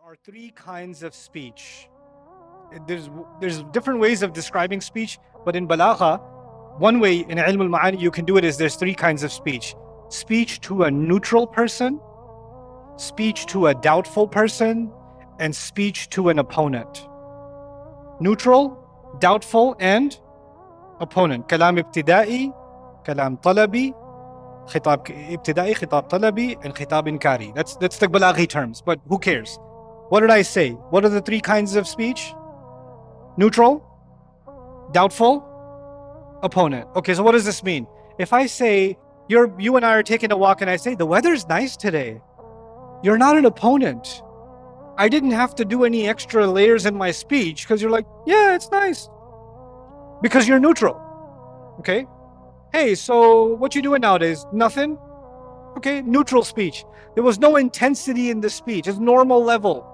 There are three kinds of speech. There's different ways of describing speech, but in balagha, one way in ilm al-ma'ani you can do it is there's three kinds of speech. Speech to a neutral person, speech to a doubtful person, and speech to an opponent. Neutral, doubtful, and opponent. Kalam ibtida'i, kalam talabi, khitab ibtida'i, khitab talabi, and khitab inkari. That's the balaghi terms, but who cares? What did I say? What are the three kinds of speech? Neutral, doubtful, opponent. Okay, so what does this mean? If I say, you and I are taking a walk and I say, the weather's nice today, you're not an opponent. I didn't have to do any extra layers in my speech because you're like, yeah, it's nice. Because you're neutral, okay? Hey, so what you doing nowadays? Nothing? Okay, neutral speech. There was no intensity in the speech. It's normal level.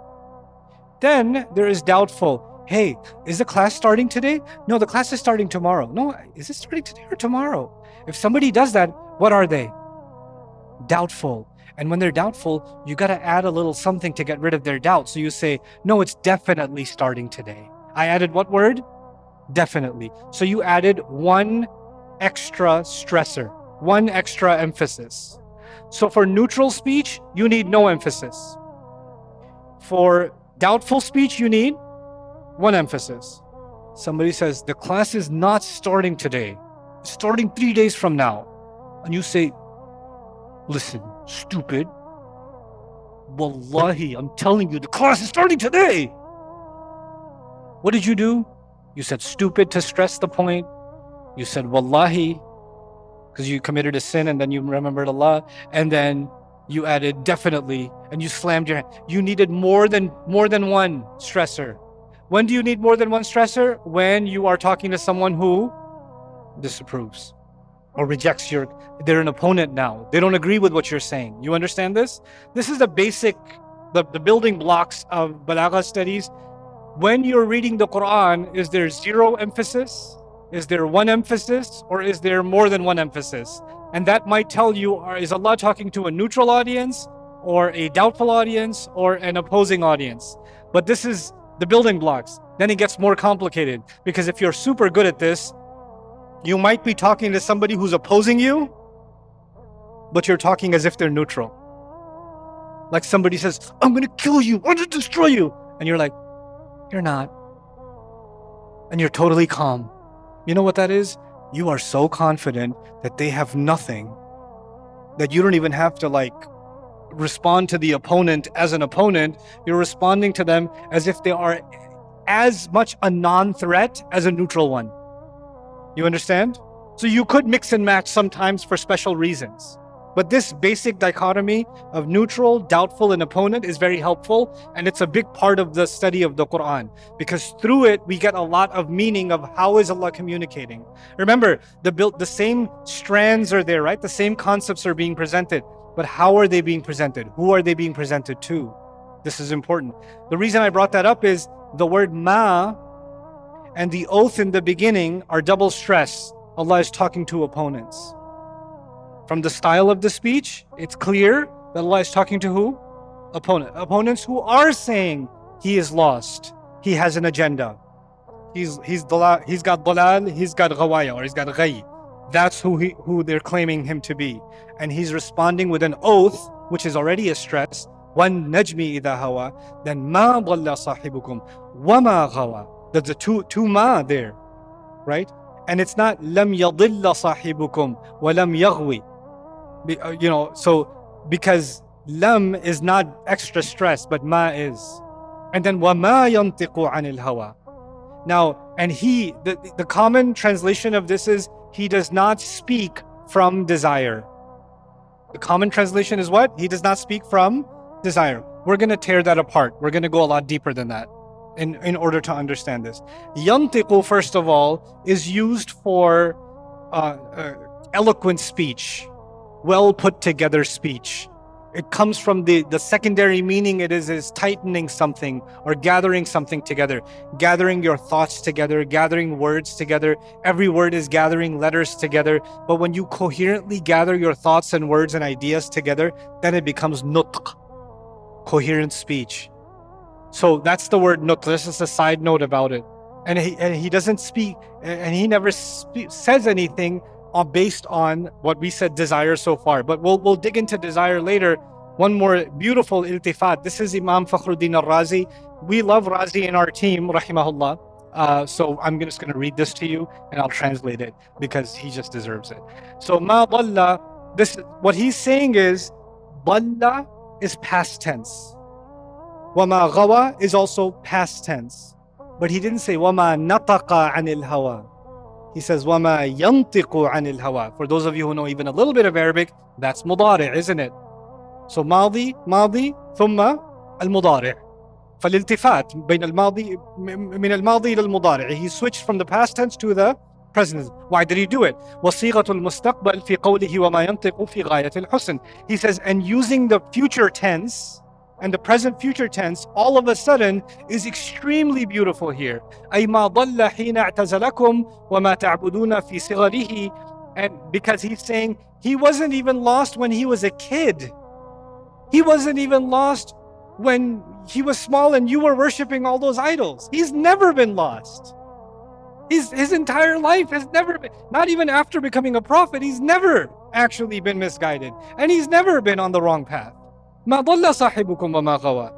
Then there is doubtful. Hey, is the class starting today? No, the class is starting tomorrow. No, is it starting today or tomorrow? If somebody does that, what are they? Doubtful. And when they're doubtful, you got to add a little something to get rid of their doubt. So you say, no, it's definitely starting today. I added what word? Definitely. So you added one extra stressor, one extra emphasis. So for neutral speech, you need no emphasis. For doubtful speech, you need one emphasis. Somebody says, the class is not starting today. It's starting 3 days from now. And you say, listen, stupid. Wallahi, I'm telling you, the class is starting today. What did you do? You said stupid to stress the point. You said wallahi, because you committed a sin and then you remembered Allah. And then you added definitely, and you slammed your hand. You needed more than one stressor. When do you need more than one stressor? When you are talking to someone who disapproves or rejects they're an opponent now. They don't agree with what you're saying. You understand this? This is the basic, the building blocks of balagha studies. When you're reading the Quran, is there zero emphasis? Is there one emphasis? Or is there more than one emphasis? And that might tell you, is Allah talking to a neutral audience or a doubtful audience or an opposing audience? But this is the building blocks. Then it gets more complicated, because if you're super good at this, you might be talking to somebody who's opposing you, but you're talking as if they're neutral. Like somebody says, I'm going to kill you, I'm going to destroy you. And you're like, you're not. And you're totally calm. You know what that is? You are so confident that they have nothing, that you don't even have to respond to the opponent as an opponent. You're responding to them as if they are as much a non-threat as a neutral one. You understand? So you could mix and match sometimes for special reasons. But this basic dichotomy of neutral, doubtful, and opponent is very helpful. And it's a big part of the study of the Quran, because through it, we get a lot of meaning of how is Allah communicating. Remember, the same strands are there, right? The same concepts are being presented. But how are they being presented? Who are they being presented to? This is important. The reason I brought that up is the word ma and the oath in the beginning are double stress. Allah is talking to opponents. From the style of the speech, it's clear that Allah is talking to who? Opponents who are saying he is lost. He has an agenda. He's got dalal, he's got ghawaya, or he's got ghay. That's who they're claiming him to be. And he's responding with an oath, which is already a stress. Wan najmi idha hawa, then ma dhalla sahibukum wa ma ghawa. There's a two ma there, right? And it's not lam yadilla sahibukum wa lam yaghwi. So because lam is not extra stress, but ma is. And then wa ma yantiqu anil hawa. Now, and the common translation of this is, he does not speak from desire. The common translation is what? He does not speak from desire. We're going to tear that apart. We're going to go a lot deeper than that in order to understand this. Yantiqu, first of all, is used for eloquent speech, well put together speech. It comes from the secondary meaning. It is tightening something or gathering something together, gathering your thoughts together, gathering words together. Every word is gathering letters together. But when you coherently gather your thoughts and words and ideas together, then it becomes nutq, coherent speech. So that's the word nutq. This is a side note about it. And he doesn't speak, and he never says anything based on what we said desire so far. But we'll dig into desire later. One more beautiful iltifat. This is Imam Fakhruddin al-Razi. We love Razi in our team, rahimahullah. So I'm just going to read this to you, and I'll translate it because he just deserves it. So ma dalla, this, what he's saying is, dalla is past tense. Wama ghawa is also past tense. But he didn't say wama nataqa anil hawa. He says wama yantiqu anil hawa. For those of you who know even a little bit of Arabic, that's mudari', isn't it? So ماضي ثم المضارع. فالالتفات بين الماضي من الماضي إلى المضارع. He switched from the past tense to the present. Why did he do it? وصيغة المستقبل في قوله وما ينطق في غاية الحسن. He says, and using the future tense and the present future tense all of a sudden is extremely beautiful here. أي ما ضل حين اعتزلكم وما تعبدون في صغره. And because he's saying he wasn't even lost when he was a kid. He wasn't even lost when he was small and you were worshiping all those idols. He's never been lost. His entire life has never been, not even after becoming a prophet, he's never actually been misguided. And he's never been on the wrong path. ما ضل صاحبكم وما غوى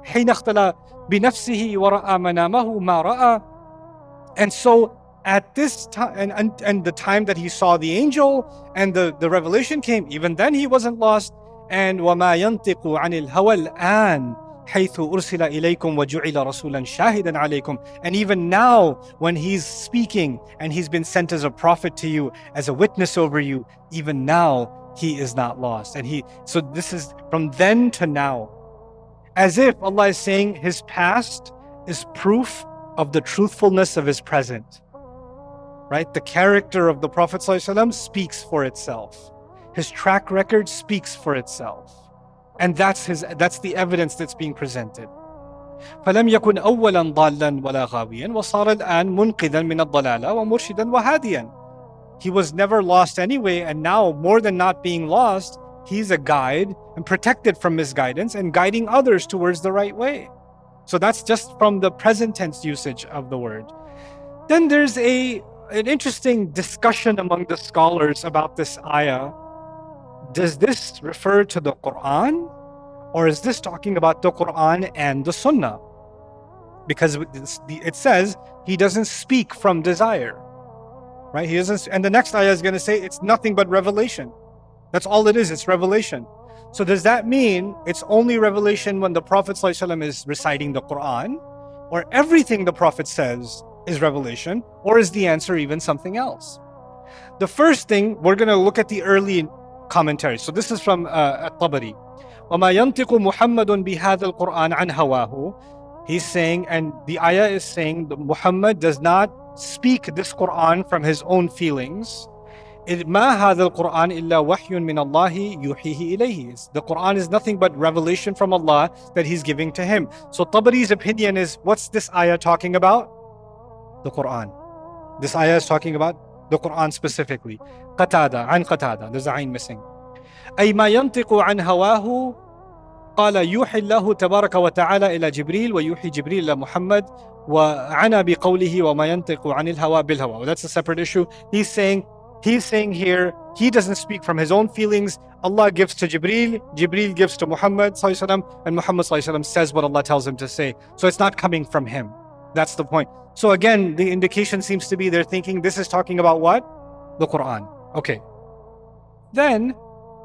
حين اختلى بنفسه ورأى منامه ما رأى. And so at this time, and the time that he saw the angel and the revelation came, even then he wasn't lost. And وما ينطق عن الهوى الآن حيث أرسل إليكم وجعل رسولا شاهدا عليكم. And even now, when he's speaking and he's been sent as a prophet to you, as a witness over you, even now he is not lost. And so this is from then to now, as if Allah is saying his past is proof of the truthfulness of his present. Right? The character of the Prophet ﷺ speaks for itself. His track record speaks for itself. And that's the evidence that's being presented. فلم يكن أولا ضالا ولا غاويا وصار الآن منقذا من الضلالة ومرشدا وهاديا. He was never lost anyway, and now, more than not being lost, he's a guide and protected from misguidance and guiding others towards the right way. So that's just from the present tense usage of the word. Then there's an interesting discussion among the scholars about this ayah. Does this refer to the Quran, or is this talking about the Quran and the Sunnah? Because it says he doesn't speak from desire, right? He doesn't, and the next ayah is going to say it's nothing but revelation. That's all it is. It's revelation. So does that mean it's only revelation when the Prophet ﷺ is reciting the Quran, or everything the Prophet says is revelation, or is the answer even something else? The first thing, we're going to look at the early commentary. So this is from At-Tabari. وَمَا يَنْطِقُ مُحَمَّدٌ بِهَذَا الْقُرْآنِ عَنْ هَوَاهُ. He's saying, and the ayah is saying that Muhammad does not speak this Quran from his own feelings. مَا هَذَا الْقُرْآنِ إِلَّا وَحْيٌ مِّنَ اللَّهِ يُوحِيهِ إِلَيْهِ. The Quran is nothing but revelation from Allah that he's giving to him. So Tabari's opinion is, what's this ayah talking about? The Quran. This ayah is talking about the Quran specifically. Qatada, عن قتادة, there's a ayn missing. أي ما ينطق عن هواه قال يوحي الله تبارك وتعالى إلى جبريل ويوحي جبريل إلى محمد وعنى بقوله وما ينطق عن الهوى بالهوى. Well, that's a separate issue. He's saying here, he doesn't speak from his own feelings. Allah gives to Jibreel, Jibreel gives to Muhammad ﷺ, and Muhammad ﷺ says what Allah tells him to say. So it's not coming from him. That's the point. So again, the indication seems to be they're thinking this is talking about what? The Quran. Okay. Then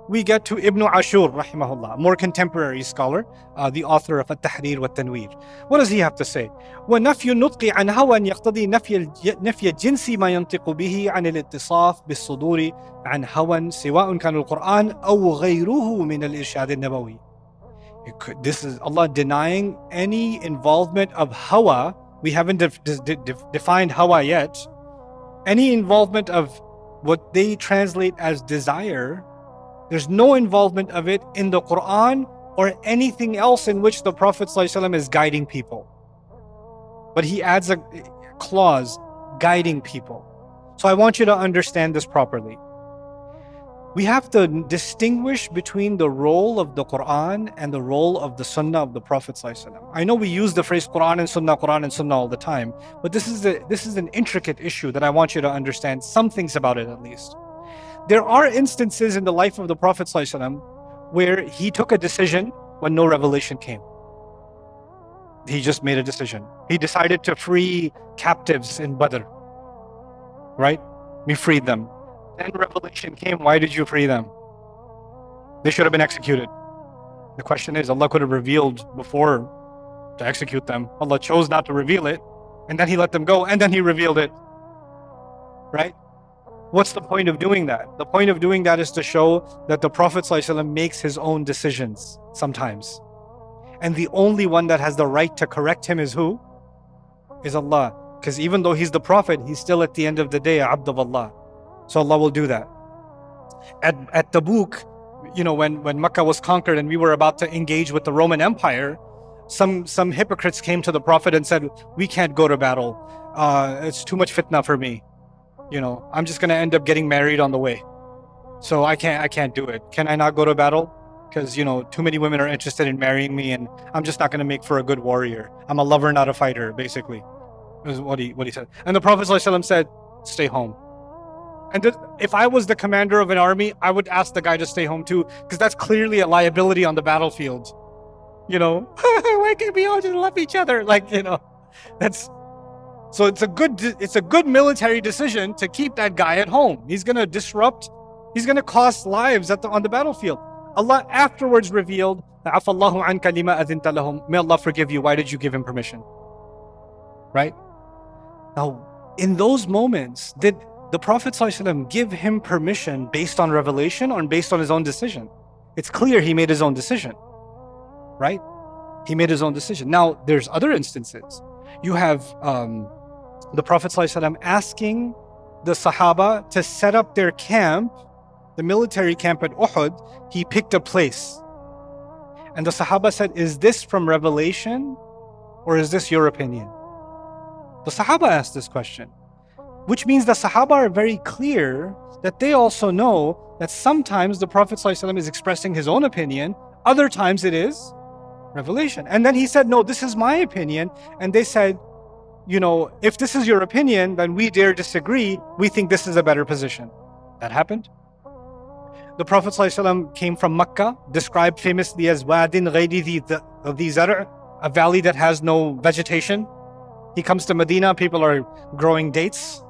we get to Ibn Ashur, rahimahullah, a more contemporary scholar, the author of At-Tahrir wa Tanwir. What does he have to say? وَنَفْيُ النُّطْقِ عَنْ هَوًى يَقْتَضِي نَفْيَ الجِّنْسِ مَا يَنْطِقُ بِهِ عَنِ الْاِتِّصَافِ بِالصُّدُورِ عَنْ هَوًى سِوَاءٌ كَانَ الْقُرْآنِ أَوْ غَيْرُهُ مِنَ الْإِرْشَادِ النَّبَوِيِّ. This is Allah denying any involvement of hawa. We haven't defined hawa yet. Any involvement of what they translate as desire, there's no involvement of it in the Quran or anything else in which the Prophet ﷺ is guiding people. But he adds a clause, guiding people. So I want you to understand this properly. We have to distinguish between the role of the Quran and the role of the Sunnah of the Prophet ﷺ. I know we use the phrase Quran and Sunnah all the time, but this is an intricate issue that I want you to understand some things about it at least. There are instances in the life of the Prophet ﷺ where he took a decision when no revelation came. He just made a decision. He decided to free captives in Badr, right? We freed them. Then revelation came. Why did you free them? They should have been executed. The question is, Allah could have revealed before to execute them. Allah chose not to reveal it, and then He let them go, and then He revealed it. Right? What's the point of doing that? The point of doing that is to show that the Prophet ﷺ makes his own decisions sometimes. And the only one that has the right to correct him is who? Is Allah. Because even though he's the Prophet, he's still at the end of the day, Abd of Allah. So Allah will do that. At Tabuk, when Makkah was conquered and we were about to engage with the Roman Empire, some hypocrites came to the Prophet and said, we can't go to battle. It's too much fitna for me. I'm just going to end up getting married on the way. So I can't do it. Can I not go to battle? Because, too many women are interested in marrying me and I'm just not going to make for a good warrior. I'm a lover, not a fighter, basically, is what he said. And the Prophet ﷺ said, stay home. And if I was the commander of an army, I would ask the guy to stay home too, because that's clearly a liability on the battlefield. Why can't we all just love each other? So it's a good military decision to keep that guy at home. He's going to cost lives on the battlefield. Allah afterwards revealed, "Afallahu anka lima adhinta lahum." May Allah forgive you. Why did you give him permission? Right? Now, in those moments, did the Prophet ﷺ give him permission based on revelation or based on his own decision? It's clear he made his own decision, right? He made his own decision. Now, there's other instances. You have the Prophet ﷺ asking the Sahaba to set up their camp, the military camp at Uhud. He picked a place. And the Sahaba said, is this from revelation or is this your opinion? The Sahaba asked this question, which means the Sahaba are very clear that they also know that sometimes the Prophet ﷺ is expressing his own opinion, other times it is revelation. And then he said, no, this is my opinion. And they said, if this is your opinion, then we dare disagree. We think this is a better position. That happened. The Prophet ﷺ came from Makkah, described famously as Wadin Ghayri Dhi Zar', a valley that has no vegetation. He comes to Medina, people are growing dates,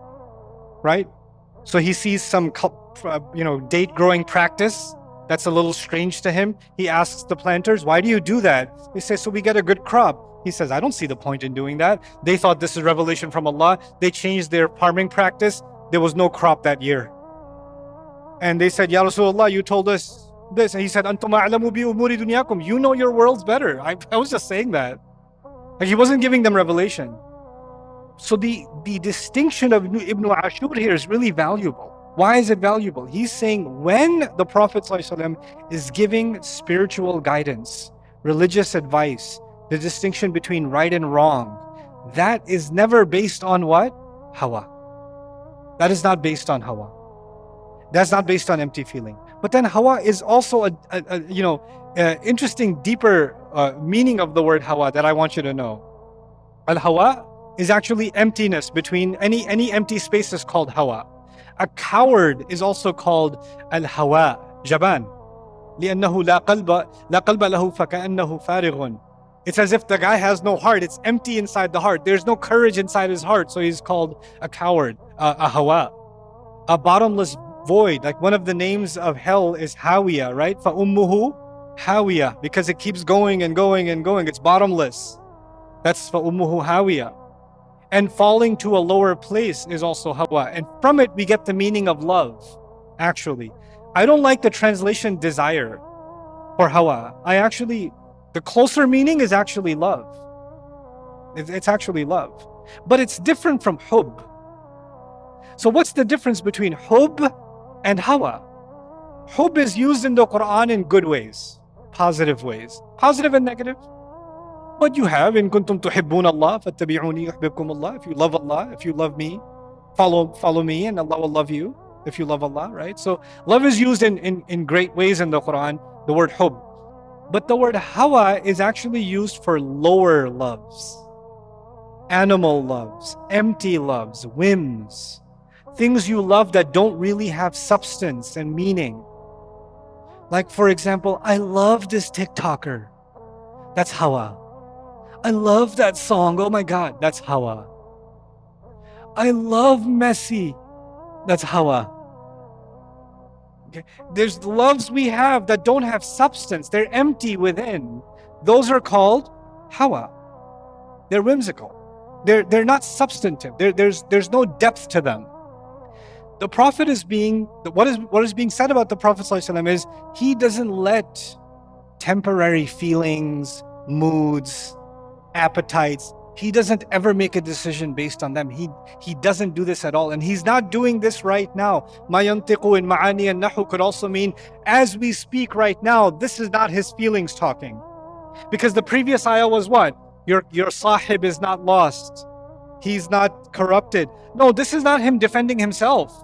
right? So he sees some, date growing practice that's a little strange to him. He asks the planters, why do you do that? They say, so we get a good crop. He says, I don't see the point in doing that. They thought this is revelation from Allah. They changed their farming practice. There was no crop that year. And they said, Ya Rasulullah, you told us this. And he said, Antum a'lamu bi umuri dunyakum. You know your worlds better. I was just saying that. Like, he wasn't giving them revelation. So the distinction of Ibn Ashur here is really valuable. Why is it valuable? He's saying when the Prophet ﷺ is giving spiritual guidance, religious advice, the distinction between right and wrong, that is never based on what? Hawa. That is not based on hawa. That's not based on empty feeling. But then hawa is also a interesting, deeper meaning of the word hawa that I want you to know. Al-hawa is actually emptiness. Between any empty space is called hawa. A coward is also called al-hawa, jaban. لأنه لا قلب له فكأنه فارغ. It's as if the guy has no heart. It's empty inside the heart. There's no courage inside his heart. So he's called a coward, a hawa. A bottomless void. Like one of the names of hell is Hawiya, right? فَأُمُّهُ Hawiya, because it keeps going and going and going. It's bottomless. That's فَأُمُّهُ Hawiya. And falling to a lower place is also hawa. And from it, we get the meaning of love, actually. I don't like the translation desire for hawa. The closer meaning is actually love. It's actually love. But it's different from hub. So what's the difference between hub and hawa? Hub is used in the Quran in good ways, positive ways, positive and negative. But you have, in kuntum tuhibbun Allah, fattabi'uni yuhibbukum Allah. If you love Allah, if you love me, follow me and Allah will love you. if you love Allah, right? So love is used in great ways in the Quran, the word hub. But the word hawa is actually used for lower loves, animal loves, empty loves, whims, things you love that don't really have substance and meaning. Like, for example, I love this TikToker. That's hawa. I love that song. Oh my God, that's hawa. I love Messi. That's hawa. Okay. There's loves we have that don't have substance. They're empty within. Those are called hawa. They're whimsical. They're not substantive. There's no depth to them. The Prophet is being, what is being said about the Prophet ﷺ is he doesn't let temporary feelings, moods, appetites, he doesn't ever make a decision based on them. He doesn't do this at all. And he's not doing this right now. Ma yantiqu in ma'ani and nahu could also mean as we speak right now, this is not his feelings talking. Because the previous ayah was what? Your sahib is not lost. He's not corrupted. No, this is not him defending himself.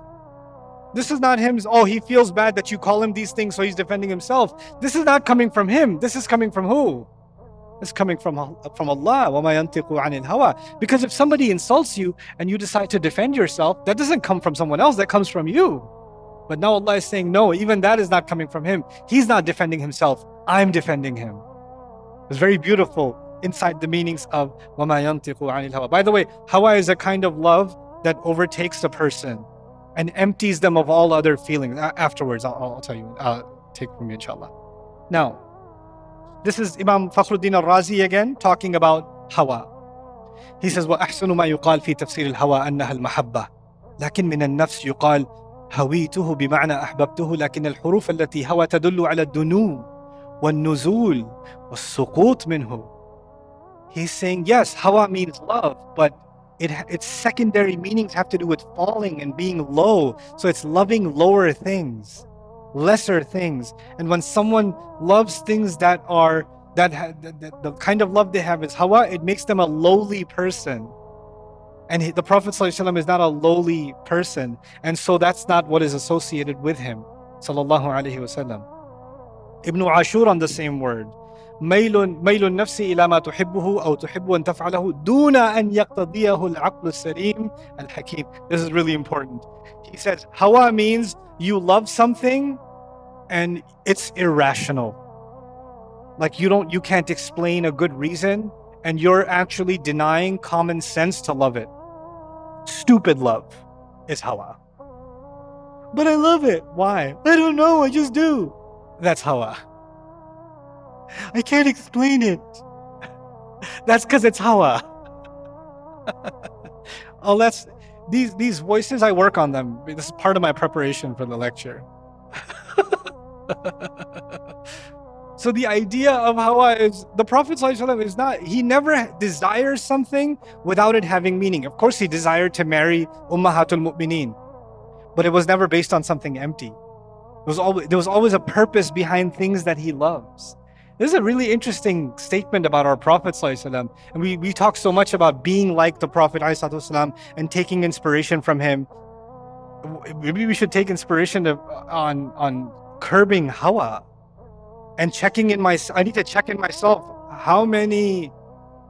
This is not him, oh, he feels bad that you call him these things, so he's defending himself. This is not coming from him. This is coming from who? It's coming from Allah. وَمَا يَنْتِقُ عَنِ الْهَوَىٰ. Because if somebody insults you and you decide to defend yourself, that doesn't come from someone else, that comes from you. But now Allah is saying, no, even that is not coming from him. He's not defending himself. I'm defending him. It's very beautiful inside the meanings of وَمَا يَنْتِقُ عَنِ الْهَوَىٰ. By the way, hawa is a kind of love that overtakes the person and empties them of all other feelings. Afterwards, I'll tell you, take from me, inshallah. Now, this is Imam Fakhruddin al-Razi again, talking about hawa. He says, وَأَحْسَنُ مَا يُقَالْ فِي تَفْسِيرِ الْهَوَىٰ أَنَّهَا الْمَحَبَّةِ لكن من النفس يقال هويته بمعنى أحببته لكن الحروف التي هوى تدل على الدنو والنزول والسقوط منه. He's saying, yes, hawa means love, but its secondary meanings have to do with falling and being low. So it's loving lower things, lesser things. And when someone loves things that are, the kind of love they have is hawa, it makes them a lowly person. And the Prophet ﷺ is not a lowly person. And so that's not what is associated with him. Sallallahu Alaihi Wasallam. Ibn Ashur on the same word. ميل النفس إلى ما تحبه أو تحب أن تفعله دون أن يقتضيه العقل السليم الحكيم. This is really important. He says, hawa means you love something and it's irrational. Like you can't explain a good reason and you're actually denying common sense to love it. Stupid love is hawa. But I love it. Why? I don't know, I just do. That's hawa. I can't explain it. That's because it's hawa. Oh, these voices, I work on them. This is part of my preparation for the lecture. So the idea of hawa is, the Prophet ﷺ is not, he never desires something without it having meaning. Of course, he desired to marry Ummahatul Mu'mineen, but it was never based on something empty. There was always a purpose behind things that he loves. This is a really interesting statement about our Prophet ﷺ. And we talk so much about being like the Prophet ﷺ and taking inspiration from him. Maybe we should take inspiration on curbing hawa and I need to check in myself. How many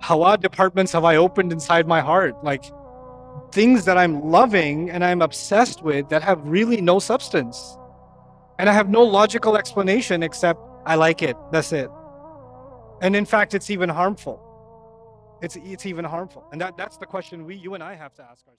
hawa departments have I opened inside my heart? Like things that I'm loving and I'm obsessed with that have really no substance. And I have no logical explanation except I like it. That's it. And in fact, it's even harmful. It's even harmful. And that's the question you and I have to ask ourselves.